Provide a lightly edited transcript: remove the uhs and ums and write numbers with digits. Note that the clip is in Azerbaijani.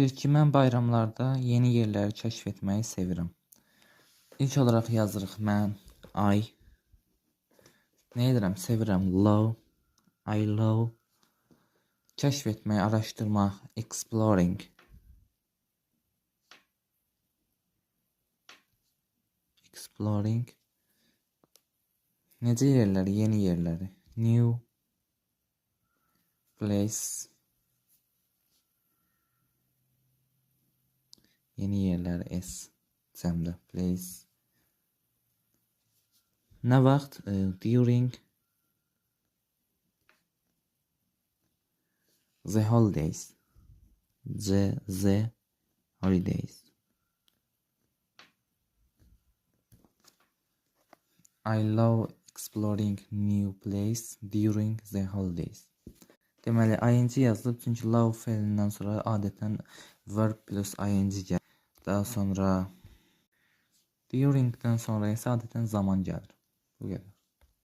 deyir ki, mən bayramlarda yeni yerləri kəşf etməyi sevirəm. İlk olaraq yazırıq mən, I. Nə edirəm? Sevirəm. Love. I love. Kəşf etmək, araşdırmaq. Exploring. Exploring. Necə yerləri? Yeni yerləri. New. Place. Yeni yerləri. S. Cəmdə. Place. Nə vaxt? During. The holidays. The holidays. I love exploring new place during the holidays. Deməli, ing yazılıb, çünki love feilindən sonra adətən verb plus ing gəlir. Daha sonra duringdən sonra isə adətən zaman gəlir. Bu qədər.